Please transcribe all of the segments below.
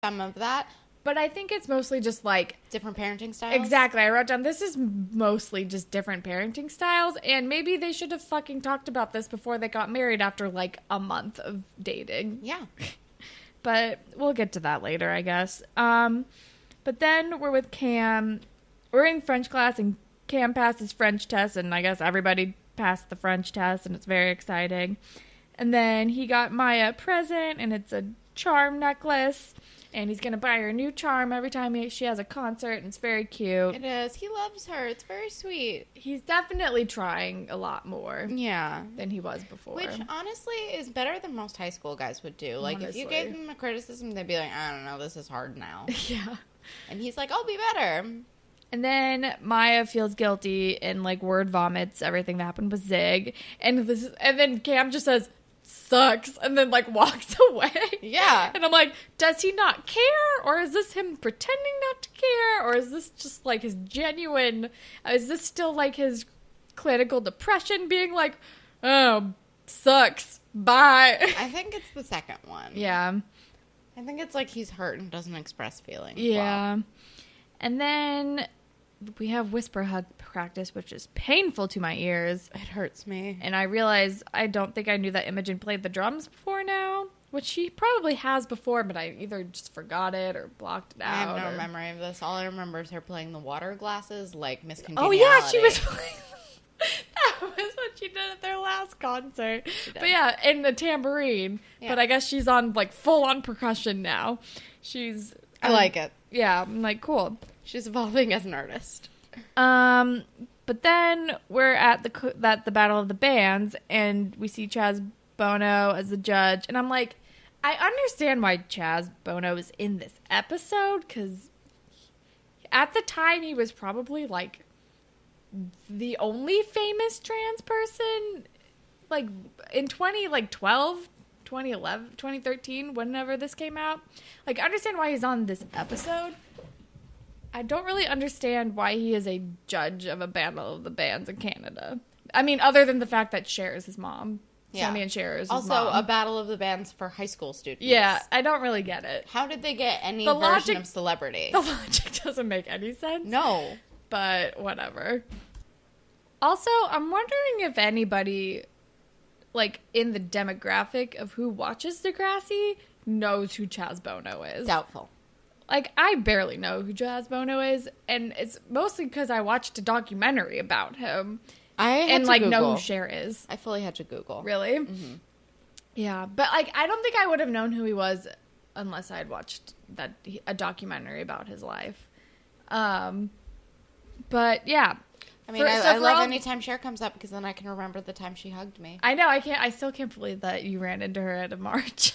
some of that. But I think it's mostly just, like... Different parenting styles? Exactly. I wrote down, this is mostly just different parenting styles, and maybe they should have fucking talked about this before they got married after, like, a month of dating. Yeah. But we'll get to that later, I guess. But then we're with Cam. We're in French class, and Cam passed his French test, and I guess everybody passed the French test, and it's very exciting. And then he got Maya a present, and it's a charm necklace. And he's going to buy her a new charm every time she has a concert, and it's very cute. It is. He loves her. It's very sweet. He's definitely trying a lot more than he was before. Which, honestly, is better than most high school guys would do. Like, honestly. if you gave them a criticism, they'd be like, I don't know, this is hard now. Yeah. And he's like, I'll be better. And then Maya feels guilty and, like, word vomits everything that happened with Zig. And then Cam just says, sucks, and then, like, walks away. Yeah. And I'm like, does he not care? Or is this him pretending not to care? Or is this just, like, his genuine... Is this still, like, his clinical depression being like, oh, sucks, bye? I think it's the second one. Yeah. I think it's like he's hurt and doesn't express feelings. Yeah. Well. And then we have whisper hug practice, which is painful to my ears. It hurts me. And I realize I don't think I knew that Imogen played the drums before now, which she probably has before, but I either just forgot it or blocked it out. I have no memory of this. All I remember is her playing the water glasses like Miss Oh, Congeniality. yeah, she was playing... That was what she did at their last concert. But yeah, in the tambourine. Yeah. But I guess she's on, like, full-on percussion now. She's... I like it. Yeah, I'm like, cool. She's evolving as an artist. But then we're at the Battle of the Bands, and we see Chaz Bono as the judge, and I'm like, I understand why Chaz Bono is in this episode, because at the time he was probably, like, the only famous trans person, like, in 2012, 2011, 2013, whenever this came out. Like, I understand why he's on this episode. I don't really understand why he is a judge of a Battle of the Bands in Canada. I mean, other than the fact that Cher is his mom. Yeah. Sonny and Cher is his also, mom. a Battle of the Bands for high school students. Yeah, I don't really get it. How did they get any version of celebrity? The logic doesn't make any sense. No. But whatever. Also, I'm wondering if anybody, like, in the demographic of who watches Degrassi knows who Chaz Bono is. Doubtful. Like, I barely know who Chaz Bono is, and it's mostly because I watched a documentary about him. Know who Cher is. I fully had to Google. Really? Mm-hmm. Yeah, but, like, I don't think I would have known who he was unless I had watched a documentary about his life. But, yeah. I mean, I love anytime Cher comes up because then I can remember the time she hugged me. I know. I still can't believe that you ran into her at a march.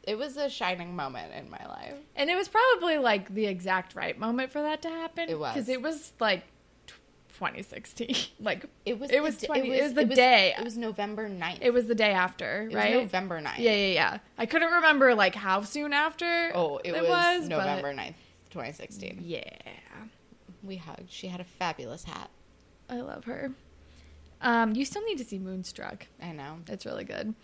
It was a shining moment in my life. And it was probably, like, the exact right moment for that to happen. It was. Because it was, like, 2016. Like, it was the day. It was November 9th. It was the day after, right? It was November 9th. Yeah. I couldn't remember, like, how soon after it was November 9th, 2016. Yeah. We hugged. She had a fabulous hat. I love her. You still need to see Moonstruck. I know. It's really good.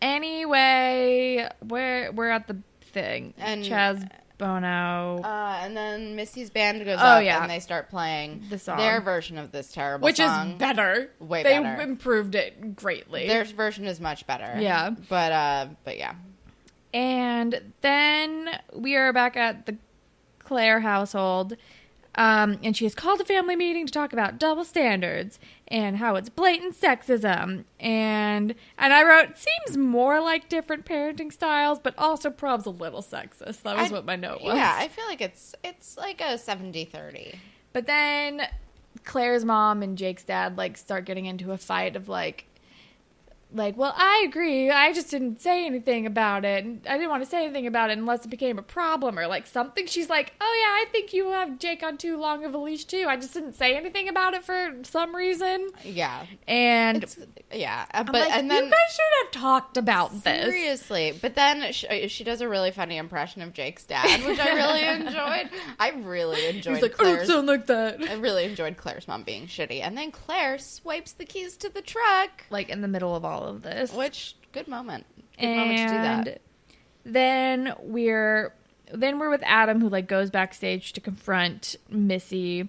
Anyway, we're at the thing. And Chaz Bono. And then Missy's band goes up and they start playing the song. Their version of this terrible song. Which is better. Way better. They improved it greatly. Their version is much better. Yeah. But yeah. And then we are back at the Claire household. And she has called a family meeting to talk about double standards and how it's blatant sexism. And I wrote, seems more like different parenting styles, but also probs a little sexist. That was what my note was. Yeah, I feel like it's like a 70-30. But then Claire's mom and Jake's dad, like, start getting into a fight of, like, well, I agree. I just didn't say anything about it. And I didn't want to say anything about it unless it became a problem or, like, something. She's like, oh, yeah, I think you have Jake on too long of a leash, too. I just didn't say anything about it for some reason. Yeah. And but like, and then you guys should have talked about this. Seriously. But then she does a really funny impression of Jake's dad, which I really enjoyed. I really enjoyed He's like, Claire's. I don't sound like that. I really enjoyed Claire's mom being shitty. And then Claire swipes the keys to the truck. Like, in the middle of all of this. Which, good moment. Good moment to do that. Then we're with Adam, who like goes backstage to confront Missy,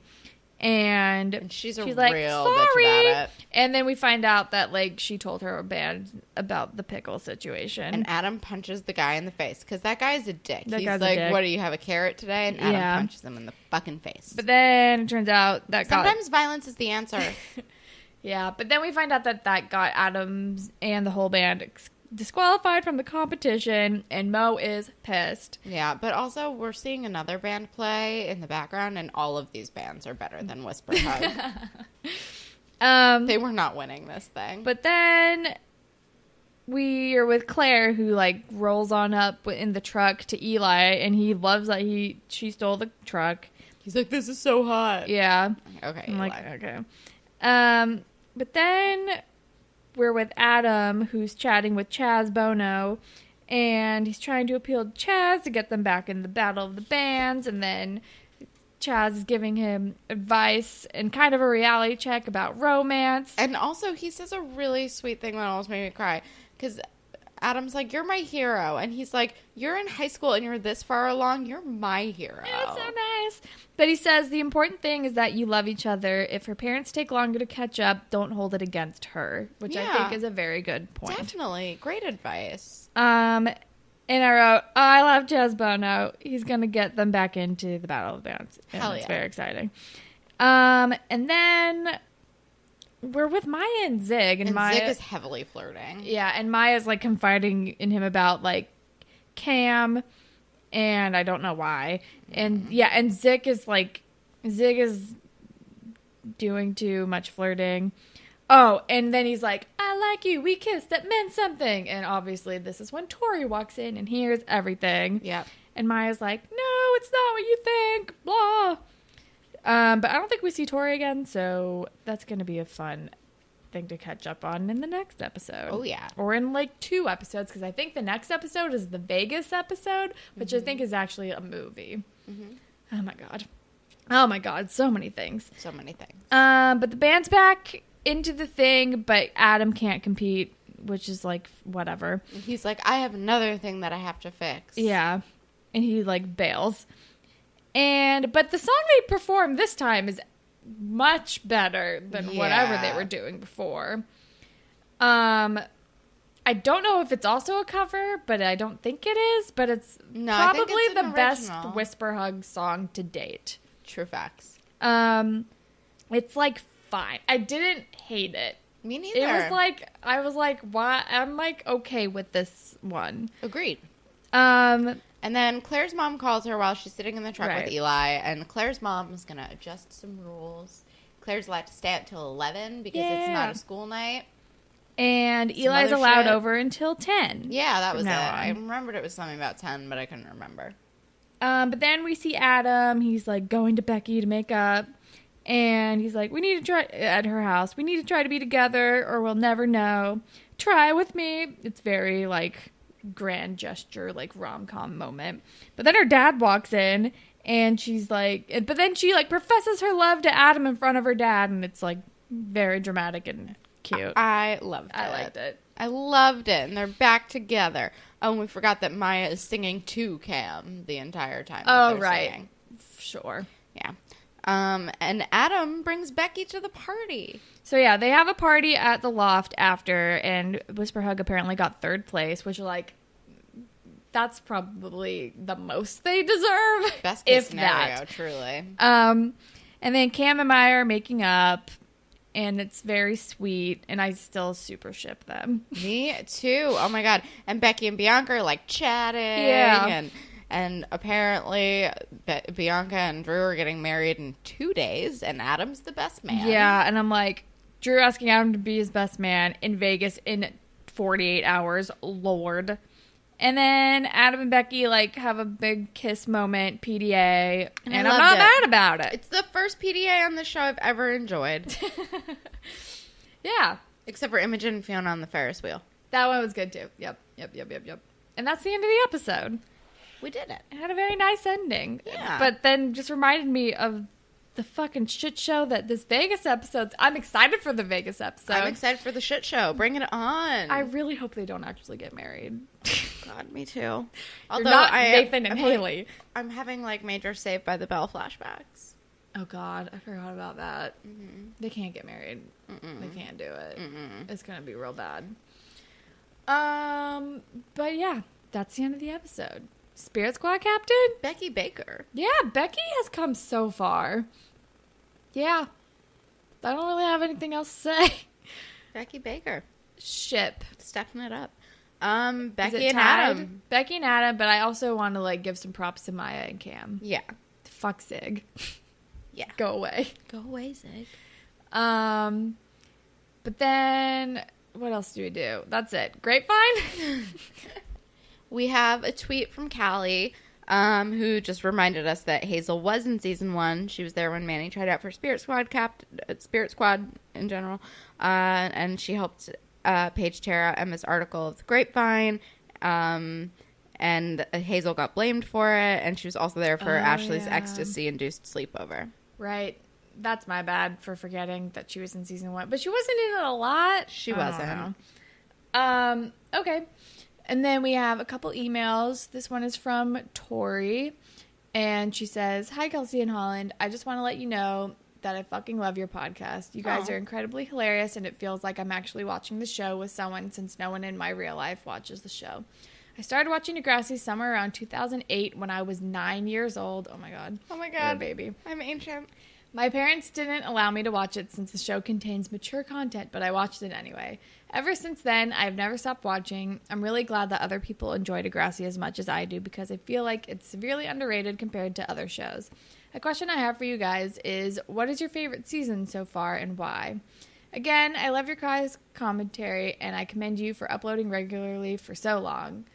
and she's like, real sorry. bitch about it. And then we find out that like she told her band about the pickle situation. And Adam punches the guy in the face because that guy's a dick. That He's guy's a like, dick. "What do you have a carrot today?" And Adam punches him in the fucking face. But then it turns out that sometimes violence is the answer. Yeah, but then we find out that got Adams and the whole band disqualified from the competition, and Mo is pissed. Yeah, but also we're seeing another band play in the background, and all of these bands are better than Whisper Hug. They were not winning this thing. But then we are with Claire, who like rolls on up in the truck to Eli, and he loves that she stole the truck. He's like, "This is so hot." Yeah. Okay. I'm Eli. like, okay. But then we're with Adam, who's chatting with Chaz Bono, and he's trying to appeal to Chaz to get them back in the Battle of the Bands, and then Chaz is giving him advice and kind of a reality check about romance. And also, he says a really sweet thing that almost made me cry, because Adam's like, "You're my hero," and he's like, "You're in high school and you're this far along. You're my hero." It's so nice. But he says the important thing is that you love each other. If her parents take longer to catch up, don't hold it against her, which I think is a very good point. Definitely. Great advice. And I wrote, I love Chaz Bono. He's going to get them back into the Battle of the Bands. And Hell it's yeah. very exciting. And then we're with Maya and Zig. And Maya, Zig is heavily flirting. Yeah, and Maya's like confiding in him about like Cam, and I don't know why. And yeah, and Zig is doing too much flirting. Oh, and then he's like, "I like you. We kissed. That meant something." And obviously this is when Tori walks in and hears everything. Yep. And Maya's like, "No, it's not what you think." Blah. But I don't think we see Tori again, so that's going to be a fun thing to catch up on in the next episode. Oh, yeah. Or in like 2 episodes, because I think the next episode is the Vegas episode, which I think is actually a movie. Mm-hmm. Oh my god, so many things. So many things. But the band's back into the thing, but Adam can't compete, which is like whatever. He's like, "I have another thing that I have to fix." Yeah. And he like bails. But the song they performed this time is much better than whatever they were doing before. I don't know if it's also a cover, but I don't think it is. But it's probably the best Whisper Hug song to date. True facts. It's like fine. I didn't hate it. Me neither. It was like I was like, why? I'm like okay with this one. Agreed. And then Claire's mom calls her while she's sitting in the truck with Eli, and Claire's mom is going to adjust some rules. Claire's allowed to stay up till 11 because it's not a school night. And Eli's allowed over until 10. Yeah, that was it. I remembered it was something about 10, but I couldn't remember. But then we see Adam. He's like going to Becky to make up. And he's like, we need to try at her house. We need to try to be together or we'll never know. Try with me. It's very like grand gesture, like rom-com moment. But then her dad walks in and she's like, but then she like professes her love to Adam in front of her dad. And it's like very dramatic and cute. I loved it. I liked it. I loved it. And they're back together. Oh, and we forgot that Maya is singing to Cam the entire time. Oh, right. Singing. Sure. Yeah. And Adam brings Becky to the party. So yeah, they have a party at the loft after, and Whisper Hug apparently got 3rd place, which like, that's probably the most they deserve. Best case scenario, truly. And then Cam and Maya are making up, and it's very sweet, and I still super ship them. Me too. Oh my god. And Becky and Bianca are like chatting. Yeah. And apparently Bianca and Drew are getting married in 2 days, and Adam's the best man. Yeah, and I'm like, Drew asking Adam to be his best man in Vegas in 48 hours. Lord. And then Adam and Becky like have a big kiss moment, PDA, and I'm not mad about it. It's the first PDA on the show I've ever enjoyed. Yeah. Except for Imogen and Fiona on the Ferris wheel. That one was good too. Yep. And that's the end of the episode. We did it. It had a very nice ending. Yeah. But then just reminded me of the fucking shit show that this Vegas episode's. I'm excited for the Vegas episode. I'm excited for the shit show. Bring it on. I really hope they don't actually get married. God, me too. Although not Nathan and Haley. I'm having like major Saved by the Bell flashbacks. Oh God, I forgot about that. Mm-hmm. They can't get married. Mm-mm. They can't do it. Mm-mm. It's gonna be real bad. But yeah, that's the end of the episode. Spirit Squad Captain? Becky Baker. Yeah, Becky has come so far. Yeah. I don't really have anything else to say. Becky Baker. Ship. Stepping it up. Is Becky it and tied? Adam. Becky and Adam, but I also want to like give some props to Maya and Cam. Yeah. Fuck Zig. Yeah. Go away. Go away, Zig. But then what else do we do? That's it. Grapevine? We have a tweet from Callie, who just reminded us that Hazel was in season 1. She was there when Manny tried out for Spirit Squad Spirit Squad in general, and she helped Paige Tara Emma's article of the Grapevine. And Hazel got blamed for it, and she was also there for Ashley's ecstasy-induced sleepover. Right. That's my bad for forgetting that she was in season 1. But she wasn't in it a lot. She wasn't. Okay. And then we have a couple emails. This one is from Tori. And she says, "Hi, Kelsey and Holland. I just want to let you know that I fucking love your podcast. You guys are incredibly hilarious, and it feels like I'm actually watching the show with someone since no one in my real life watches the show. I started watching Degrassi somewhere around 2008 when I was 9 years old." Oh my god. Oh my You're god. a baby. I'm ancient. "My parents didn't allow me to watch it since the show contains mature content, but I watched it anyway. Ever since then, I've never stopped watching. I'm really glad that other people enjoy Degrassi as much as I do because I feel like it's severely underrated compared to other shows. A question I have for you guys is, what is your favorite season so far and why? Again, I love your guys' commentary and I commend you for uploading regularly for so long."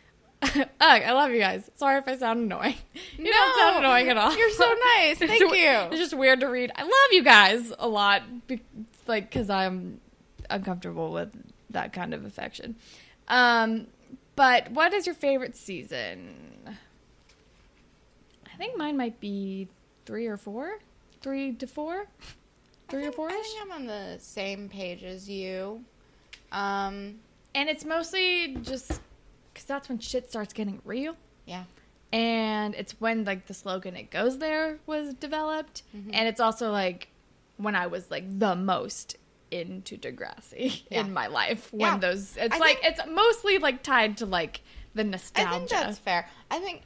Ugh, I love you guys. Sorry if I sound annoying. You don't sound annoying at all. You're so nice. Thank you. It's just weird to read. I love you guys a lot, because I'm uncomfortable with that kind of affection. But what is your favorite season? I think mine might be 3 or 4. 3 to 4. 3 or 4. I think I'm on the same page as you. And it's mostly just because that's when shit starts getting real. Yeah. And it's when, like, the slogan "It Goes There" was developed. Mm-hmm. And it's also, like, when I was, like, the most into Degrassi in my life. When those... It's, it's mostly, like, tied to, like, the nostalgia. I think that's fair. I think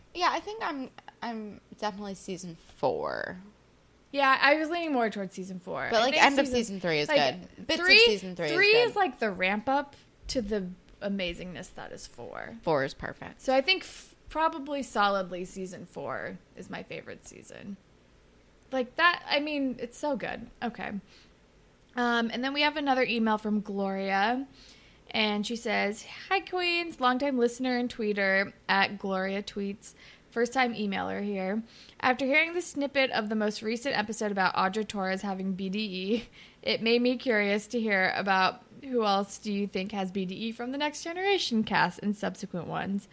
I'm definitely season 4. Yeah, I was leaning more towards season 4. But, like, end of season 3 is good. Bits of season 3 is good. 3 is, like, the ramp-up to the amazingness that is 4. 4 is perfect. So I think probably solidly season 4 is my favorite season. Like that, I mean, it's so good. Okay. And then we have another email from Gloria. And she says, "Hi, Queens. Longtime listener and tweeter at Gloria Tweets. First time emailer here. After hearing the snippet of the most recent episode about Audra Torres having BDE, it made me curious to hear about who else do you think has BDE from the Next Generation cast and subsequent ones.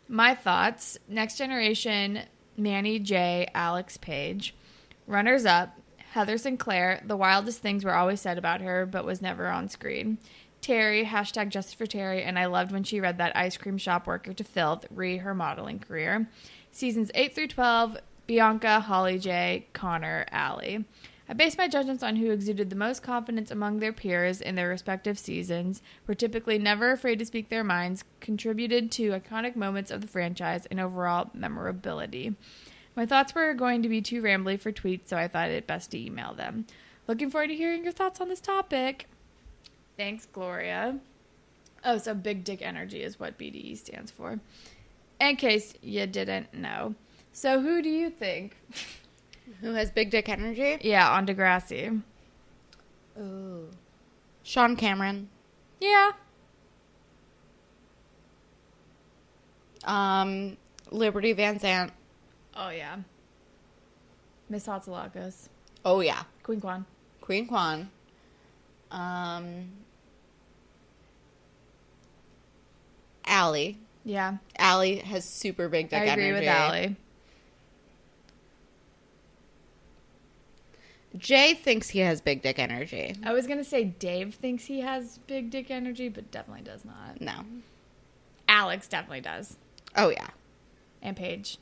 My thoughts: Next Generation, Manny J, Alex Page. Runners up, Heather Sinclair. The wildest things were always said about her, but was never on screen. Terry, hashtag Justice for Terry, and I loved when she read that ice cream shop worker to filth, re her modeling career. Seasons 8 through 12, Bianca, Holly J, Connor, Allie. I base my judgments on who exuded the most confidence among their peers in their respective seasons, were typically never afraid to speak their minds, contributed to iconic moments of the franchise, and overall memorability. My thoughts were going to be too rambly for tweets, so I thought it best to email them. Looking forward to hearing your thoughts on this topic. Thanks, Gloria. Oh, so Big Dick Energy is what BDE stands for. In case you didn't know. So who do you think... Who has big dick energy? Yeah, on Degrassi. Ooh. Sean Cameron. Yeah. Liberty Van Zant. Oh, yeah. Miss Hatzilakis. Oh, yeah. Queen Kwan. Queen Kwan. Allie. Yeah. Allie has super big dick energy. I agree with Allie. Jay thinks he has big dick energy. I was going to say Dave thinks he has big dick energy, but definitely does not. No. Alex definitely does. Oh, yeah. And Paige.